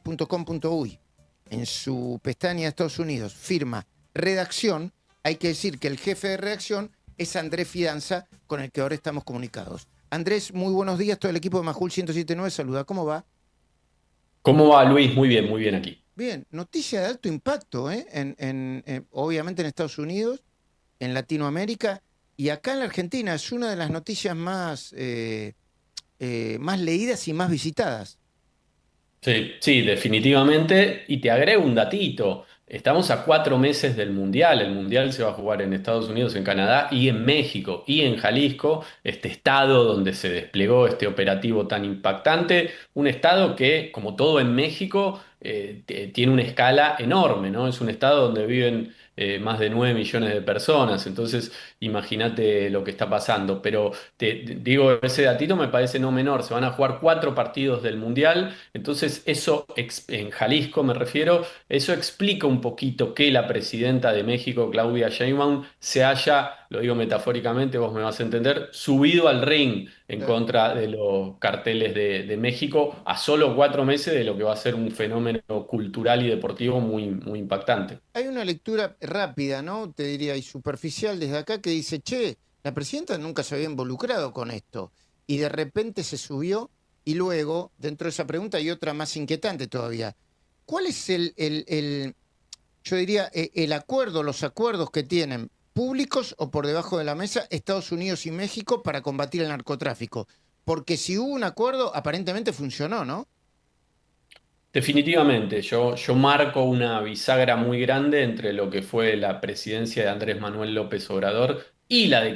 .com.uy, en su pestaña Estados Unidos, firma redacción, hay que decir que el jefe de redacción es Andrés Fidanza, con el que ahora estamos comunicados. Andrés, muy buenos días, todo el equipo de Majul 107.9 saluda, ¿cómo va? ¿Cómo va, Luis? Muy bien aquí. Bien, noticia de alto impacto, ¿eh? Obviamente en Estados Unidos, en Latinoamérica y acá en la Argentina. Es una de las noticias más leídas y más visitadas. Sí, sí, definitivamente. Y te agrego un datito. Estamos a 4 meses del Mundial. El Mundial se va a jugar en Estados Unidos, en Canadá y en México y en Jalisco, este estado donde se desplegó este operativo tan impactante. Un estado que, como todo en México, tiene una escala enorme, ¿no? Es un estado donde viven más de 9 millones de personas. Entonces, imagínate lo que está pasando. Pero digo, ese datito me parece no menor. Se van a jugar 4 partidos del Mundial. Entonces, eso en Jalisco me refiero, eso explica un poquito que la presidenta de México, Claudia Sheinbaum, se haya, lo digo metafóricamente, vos me vas a entender, subido al ring en Claro. contra de los carteles de México a solo 4 meses de lo que va a ser un fenómeno cultural y deportivo muy impactante. Hay una lectura rápida, ¿no? Te diría, y superficial desde acá que dice, che, la presidenta nunca se había involucrado con esto. Y de repente se subió y luego, dentro de esa pregunta hay otra más inquietante todavía. ¿Cuál es yo diría, el acuerdo, los acuerdos que tienen públicos o por debajo de la mesa Estados Unidos y México para combatir el narcotráfico? Porque si hubo un acuerdo, aparentemente funcionó, ¿no? Definitivamente, yo marco una bisagra muy grande entre lo que fue la presidencia de Andrés Manuel López Obrador y la de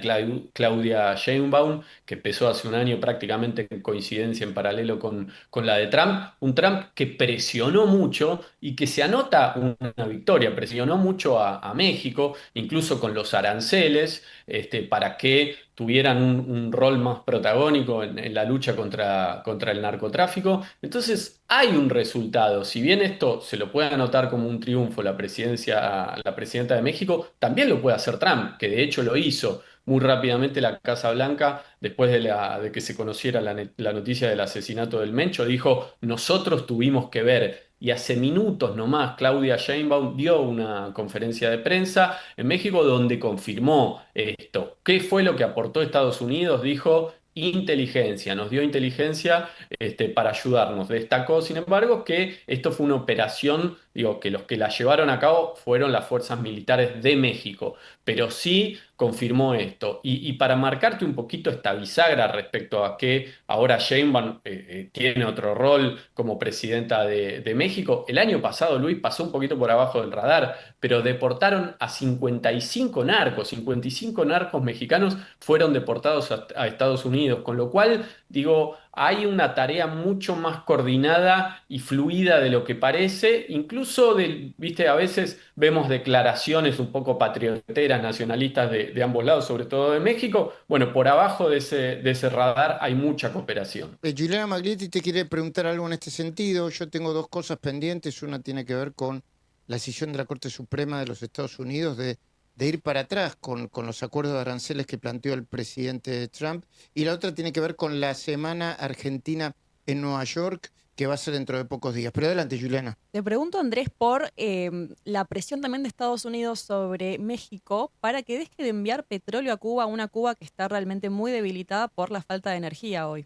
Claudia Sheinbaum, que empezó hace un año prácticamente en coincidencia en paralelo con la de Trump. Un Trump que presionó mucho y que se anota una victoria, presionó mucho a México, incluso con los aranceles, para que tuvieran un rol más protagónico en la lucha contra el narcotráfico. Entonces hay un resultado. Si bien esto se lo puede anotar como un triunfo la presidenta de México, también lo puede hacer Trump, que de hecho lo hizo muy rápidamente la Casa Blanca, después de que se conociera la noticia del asesinato del Mencho, dijo, nosotros tuvimos que ver. Y hace minutos nomás Claudia Sheinbaum dio una conferencia de prensa en México donde confirmó esto. ¿Qué fue lo que aportó Estados Unidos? Dijo inteligencia, nos dio inteligencia para ayudarnos. Destacó, sin embargo, que esto fue una operación, digo, que los que la llevaron a cabo fueron las fuerzas militares de México, pero sí confirmó esto. Y para marcarte un poquito esta bisagra respecto a que ahora Sheinbaum tiene otro rol como presidenta de México, el año pasado, Luis, pasó un poquito por abajo del radar, pero deportaron a 55 narcos mexicanos fueron deportados a Estados Unidos, con lo cual, digo, hay una tarea mucho más coordinada y fluida de lo que parece, incluso viste, a veces vemos declaraciones un poco patrioteras, nacionalistas de ambos lados, sobre todo de México. Bueno, por abajo de ese radar hay mucha cooperación. Juliana Maglietti te quiere preguntar algo en este sentido. Yo tengo dos cosas pendientes. Una tiene que ver con la decisión de la Corte Suprema de los Estados Unidos de ir para atrás con los acuerdos de aranceles que planteó el presidente Trump. Y la otra tiene que ver con la Semana Argentina en Nueva York, que va a ser dentro de pocos días. Pero adelante, Juliana. Te pregunto, Andrés, por la presión también de Estados Unidos sobre México para que deje de enviar petróleo a Cuba, una Cuba que está realmente muy debilitada por la falta de energía hoy.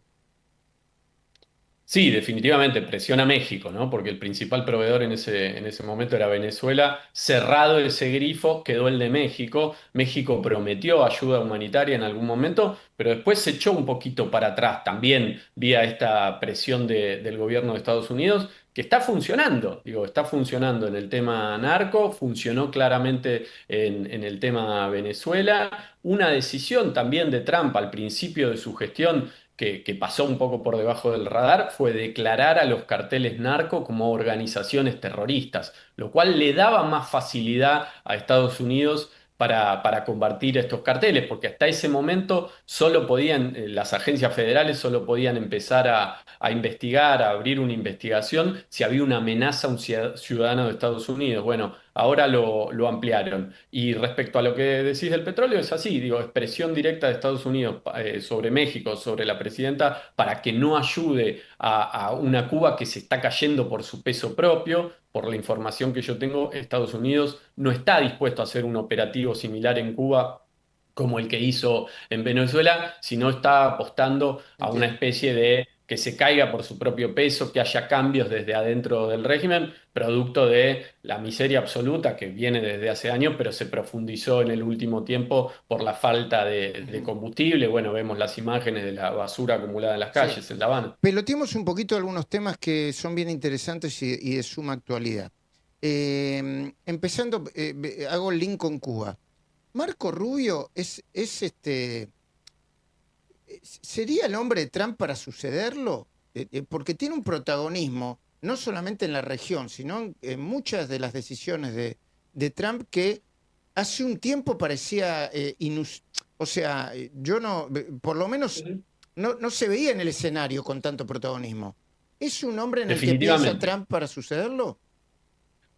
Sí, definitivamente presiona a México, ¿no? Porque el principal proveedor en ese momento era Venezuela. Cerrado ese grifo, quedó el de México. México prometió ayuda humanitaria en algún momento, pero después se echó un poquito para atrás, también vía esta presión del gobierno de Estados Unidos, que está funcionando. Digo, está funcionando en el tema narco, funcionó claramente en el tema Venezuela. Una decisión también de Trump al principio de su gestión que pasó un poco por debajo del radar fue declarar a los carteles narco como organizaciones terroristas, lo cual le daba más facilidad a Estados Unidos para combatir estos carteles, porque hasta ese momento solo podían, las agencias federales solo podían empezar a investigar, a abrir una investigación si había una amenaza a un ciudadano de Estados Unidos. Bueno, ahora lo ampliaron. Y respecto a lo que decís del petróleo, es así, digo, es presión directa de Estados Unidos sobre México, sobre la presidenta, para que no ayude a una Cuba que se está cayendo por su peso propio. Por la información que yo tengo, Estados Unidos no está dispuesto a hacer un operativo similar en Cuba como el que hizo en Venezuela, sino está apostando a una Entiendo. especie de que se caiga por su propio peso, que haya cambios desde adentro del régimen, producto de la miseria absoluta que viene desde hace años, pero se profundizó en el último tiempo por la falta de Ujú. combustible. Bueno, vemos las imágenes de la basura acumulada en las Sí. calles en La Habana. Peloteemos un poquito algunos temas que son bien interesantes y de suma actualidad. Empezando, hago el link con Cuba. Marco Rubio ¿sería el hombre de Trump para sucederlo? Porque tiene un protagonismo, no solamente en la región, sino en muchas de las decisiones de Trump que hace un tiempo parecía o sea, yo no, por lo menos Ujú. no se veía en el escenario con tanto protagonismo. ¿Es un hombre en el que piensa Definitivamente. Trump para sucederlo?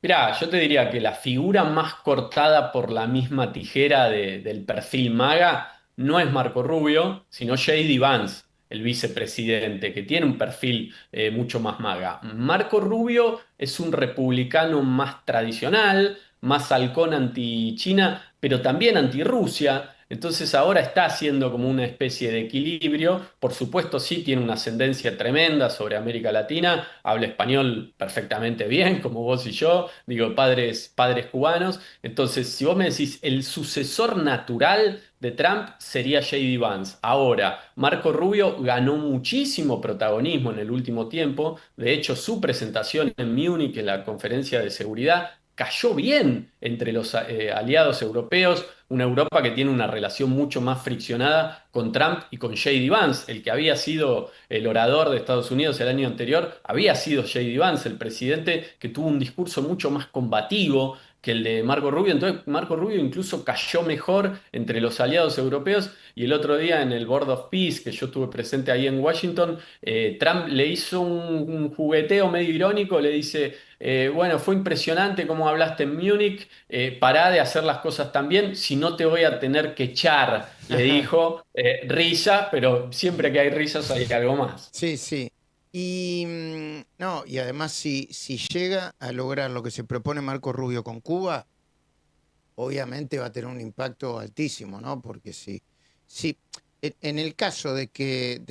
Mirá, yo te diría que la figura más cortada por la misma tijera del perfil MAGA no es Marco Rubio, sino J.D. Vance, el vicepresidente, que tiene un perfil mucho más MAGA. Marco Rubio es un republicano más tradicional, más halcón anti-China, pero también anti-Rusia. Entonces ahora está haciendo como una especie de equilibrio. Por supuesto, sí tiene una ascendencia tremenda sobre América Latina, habla español perfectamente bien, como vos y yo, digo, padres cubanos. Entonces, si vos me decís, el sucesor natural de Trump sería J.D. Vance. Ahora, Marco Rubio ganó muchísimo protagonismo en el último tiempo. De hecho, su presentación en Múnich, en la conferencia de seguridad, cayó bien entre los aliados europeos, una Europa que tiene una relación mucho más friccionada con Trump y con J.D. Vance, el que había sido el orador de Estados Unidos el año anterior, había sido J.D. Vance, el presidente que tuvo un discurso mucho más combativo que el de Marco Rubio. Entonces, Marco Rubio incluso cayó mejor entre los aliados europeos. Y el otro día en el Board of Peace, que yo estuve presente ahí en Washington, Trump le hizo un jugueteo medio irónico, le dice, bueno, fue impresionante cómo hablaste en Múnich, pará de hacer las cosas tan bien, si no te voy a tener que echar, le dijo, risa, pero siempre que hay risas hay algo más. Sí, sí. Y no, y además si llega a lograr lo que se propone Marco Rubio con Cuba, obviamente va a tener un impacto altísimo, ¿no? Porque si en el caso de que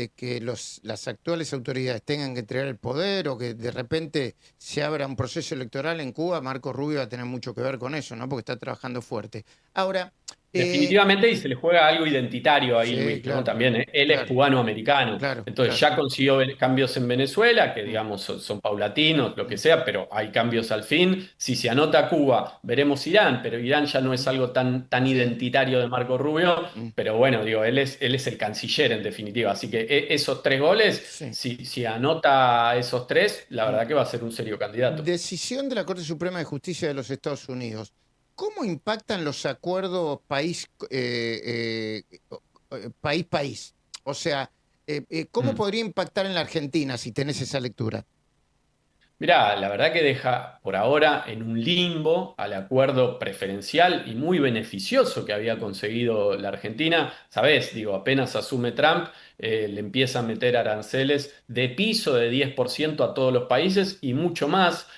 las actuales autoridades tengan que entregar el poder o que de repente se abra un proceso electoral en Cuba, Marco Rubio va a tener mucho que ver con eso, ¿no? Porque está trabajando fuerte. Ahora, eh, Definitivamente, y se le juega algo identitario ahí, sí, Luis, ¿no? claro, También, ¿eh? Él es claro, cubano-americano, claro, entonces claro. ya consiguió cambios en Venezuela, que Mm, digamos son paulatinos, lo que mm, sea, pero hay cambios al fin. Si se anota Cuba, veremos Irán, pero Irán ya no es mm, algo tan sí. identitario de Marco Rubio, Mm, pero bueno, digo, él es el canciller en definitiva, así que esos tres goles, sí. si anota esos tres, la Mm. verdad que va a ser un serio candidato. Decisión de la Corte Suprema de Justicia de los Estados Unidos. ¿Cómo impactan los acuerdos país-país? O sea, ¿cómo Mm. podría impactar en la Argentina si tenés esa lectura? Mirá, la verdad que deja por ahora en un limbo al acuerdo preferencial y muy beneficioso que había conseguido la Argentina. Sabés, digo, apenas asume Trump, le empieza a meter aranceles de piso de 10% a todos los países y mucho más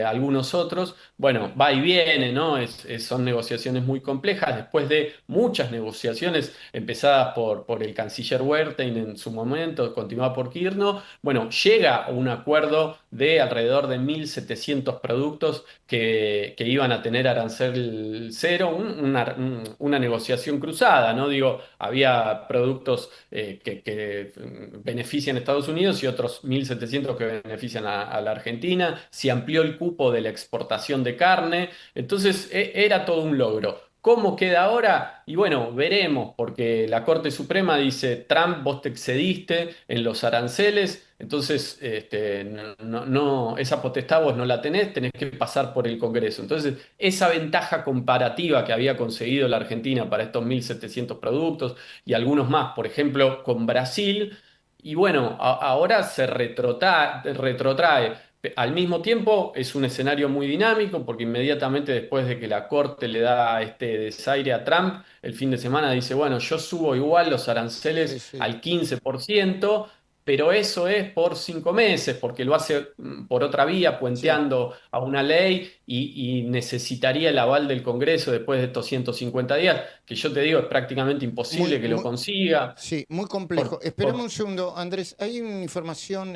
a algunos otros. Bueno, va y viene, ¿no? Son negociaciones muy complejas. Después de muchas negociaciones empezadas por el canciller Wertheim en su momento, continuada por Kirchner, bueno, llega a un acuerdo de alrededor de 1.700 productos que iban a tener arancel cero, una negociación cruzada, ¿no? Digo, había productos que benefician a Estados Unidos y otros 1.700 que benefician a la Argentina. Se amplió el cupo de la exportación de carne, entonces era todo un logro. ¿Cómo queda ahora? Y bueno, veremos, porque la Corte Suprema dice, Trump, vos te excediste en los aranceles, entonces esa potestad vos no la tenés que pasar por el Congreso. Entonces, esa ventaja comparativa que había conseguido la Argentina para estos 1.700 productos y algunos más, por ejemplo, con Brasil, y bueno, ahora se retrotrae. Al mismo tiempo es un escenario muy dinámico porque inmediatamente después de que la Corte le da este desaire a Trump, el fin de semana dice, bueno, yo subo igual los Sí, aranceles sí. al 15%, pero eso es por 5 meses, porque lo hace por otra vía, Sí. puenteando a una ley y necesitaría el aval del Congreso después de estos 150 días, que yo te digo, es prácticamente Muy, imposible que lo muy, consiga. sí, muy complejo. Por, Esperemos por- un segundo, Andrés. Hay una información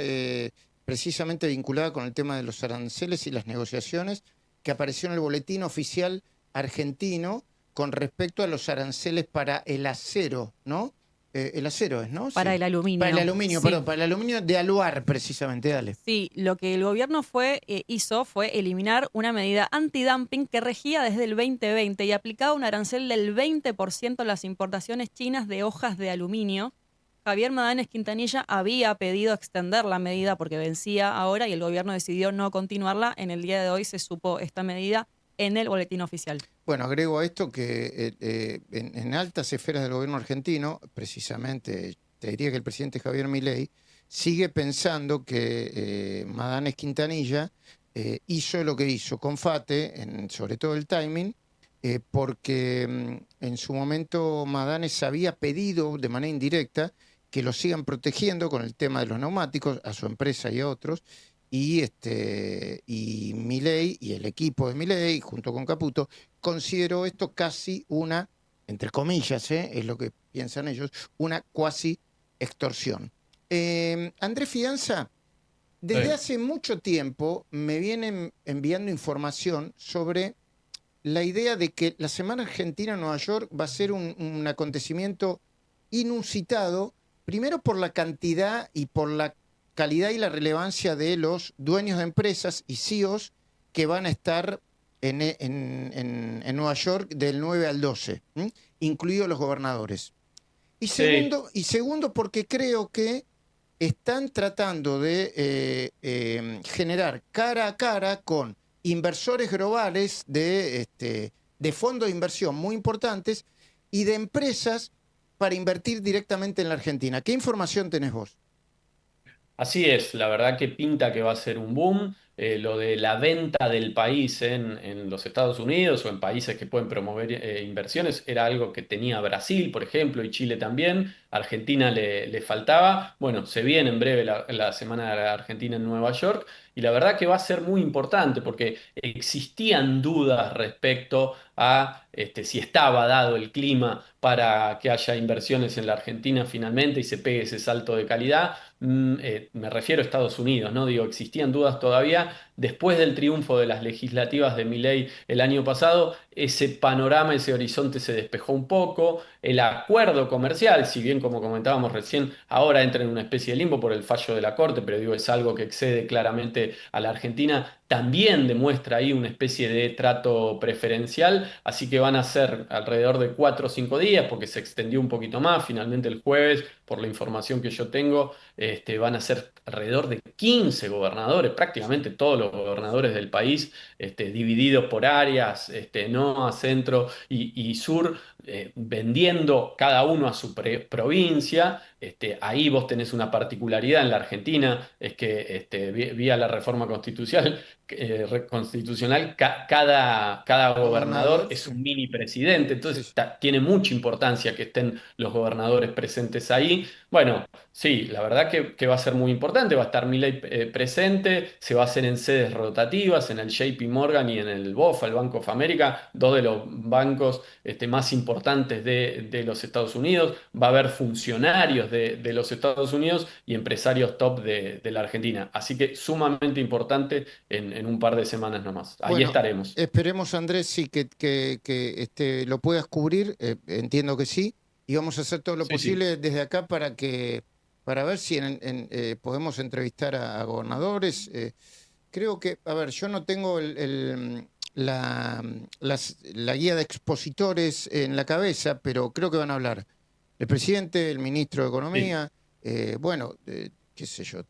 precisamente vinculada con el tema de los aranceles y las negociaciones que apareció en el boletín oficial argentino con respecto a los aranceles para el acero, ¿no? El acero es, ¿no? Para Sí. el Para el aluminio. aluminio, perdón, Sí. para el aluminio de Aluar, precisamente, dale. Sí, lo que el gobierno hizo fue eliminar una medida antidumping que regía desde el 2020 y aplicaba un arancel del 20% a las importaciones chinas de hojas de aluminio. Javier Madanes Quintanilla había pedido extender la medida porque vencía ahora y el gobierno decidió no continuarla. En el día de hoy se supo esta medida en el boletín oficial. Bueno, agrego a esto que en altas esferas del gobierno argentino, precisamente, te diría que el presidente Javier Milei sigue pensando que Madanes Quintanilla hizo lo que hizo con Fate, sobre todo el timing, porque en su momento Madanes había pedido de manera indirecta que lo sigan protegiendo con el tema de los neumáticos a su empresa y a otros, y Milei y el equipo de Milei, junto con Caputo, consideró esto casi una, entre comillas, es lo que piensan ellos, una cuasi extorsión. Andrés Fianza, desde Sí. hace mucho tiempo me vienen enviando información sobre la idea de que la Semana Argentina en Nueva York va a ser un acontecimiento inusitado, primero por la cantidad y por la calidad y la relevancia de los dueños de empresas y CEOs que van a estar en Nueva York del 9 al 12, incluidos los gobernadores. Sí. Y segundo, porque creo que están tratando de generar cara a cara con inversores globales de fondos de inversión muy importantes y de empresas para invertir directamente en la Argentina. ¿Qué información tenés vos? Así es, la verdad que pinta que va a ser un boom. Lo de la venta del país en los Estados Unidos o en países que pueden promover inversiones era algo que tenía Brasil, por ejemplo, y Chile también. Argentina le faltaba. Bueno, se viene en breve la Semana de la Argentina en Nueva York y la verdad que va a ser muy importante porque existían dudas respecto a si estaba dado el clima para que haya inversiones en la Argentina finalmente y se pegue ese salto de calidad. Me refiero a Estados Unidos, ¿no? Digo, existían dudas todavía. Después del triunfo de las legislativas de Milei el año pasado, ese panorama, ese horizonte se despejó un poco. El acuerdo comercial, si bien como comentábamos recién, ahora entra en una especie de limbo por el fallo de la Corte, pero digo, es algo que excede claramente a la Argentina, también demuestra ahí una especie de trato preferencial, así que van a ser alrededor de 4 o 5 días, porque se extendió un poquito más, finalmente el jueves, por la información que yo tengo van a ser alrededor de 15 gobernadores, prácticamente todos los gobernadores del país, divididos por áreas, NOA, centro y sur, vendiendo cada uno a su provincia. Ahí vos tenés una particularidad en la Argentina, es que vía la reforma constitucional, cada gobernador Gobernador, es sí. un mini presidente, Sí, entonces sí. tiene mucha importancia que estén los gobernadores presentes ahí. Bueno, sí, la verdad que va a ser muy importante, va a estar Milei presente, se va a hacer en sedes rotativas, en el JP Morgan y en el BOFA, el Bank of America, dos de los bancos más importantes de los Estados Unidos, va a haber funcionarios de los Estados Unidos y empresarios top de la Argentina, así que sumamente importante en un par de semanas nomás. Ahí Bueno, estaremos. esperemos, Andrés, sí, que lo puedas cubrir, entiendo que sí, y vamos a hacer todo lo Sí, sí. posible desde acá para ver si podemos entrevistar a gobernadores. Creo que, a ver, yo no tengo la guía de expositores en la cabeza, pero creo que van a hablar el presidente, el ministro de Sí. Economía, bueno, qué sé yo,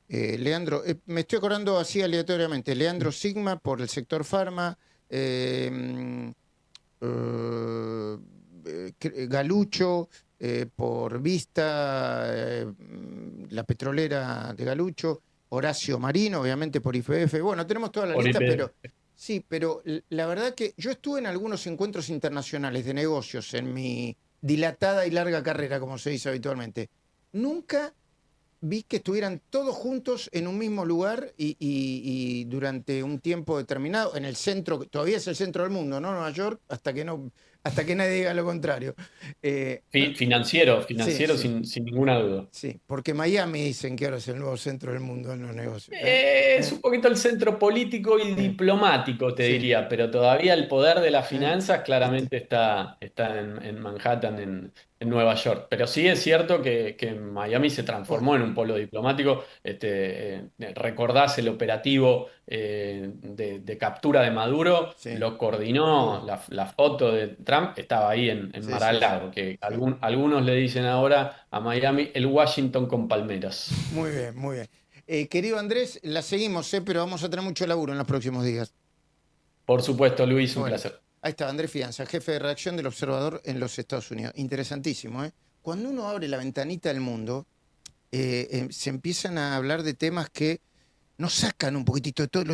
Leandro, me estoy acordando así aleatoriamente, Leandro Sigma por el sector farma, eh, Galucho por Vista, la petrolera de Galucho, Horacio Marino, obviamente por IFF. Bueno, tenemos toda la Por lista, IPF. pero sí, pero la verdad que yo estuve en algunos encuentros internacionales de negocios en mi dilatada y larga carrera, como se dice habitualmente. Nunca vi que estuvieran todos juntos en un mismo lugar y durante un tiempo determinado, en el centro, todavía es el centro del mundo, ¿no? Nueva York, hasta que nadie diga lo contrario. Financiero, Sí, financiero sí, sin ninguna duda. sí, porque Miami dicen que ahora es el nuevo centro del mundo en los negocios. Es un poquito el centro político y Sí, diplomático, te sí, diría, pero todavía el poder de las eh, finanzas este, claramente está en Manhattan, en Nueva York. Pero sí es cierto que Miami se bueno, transformó en un polo diplomático. Recordás el operativo de captura de Maduro, sí, lo coordinó, la foto de Trump estaba ahí en sí, sí, sí, Mar-a-Lago, que sí. algunos le dicen ahora a Miami el Washington con palmeras. Muy bien, muy bien. Querido Andrés, la seguimos, pero vamos a tener mucho laburo en los próximos días. Por supuesto, Luis, un Bueno, placer. ahí está, Andrés Fianza, jefe de redacción del Observador en los Estados Unidos. Interesantísimo, ¿eh? Cuando uno abre la ventanita del mundo, se empiezan a hablar de temas que nos sacan un poquitito de todo lo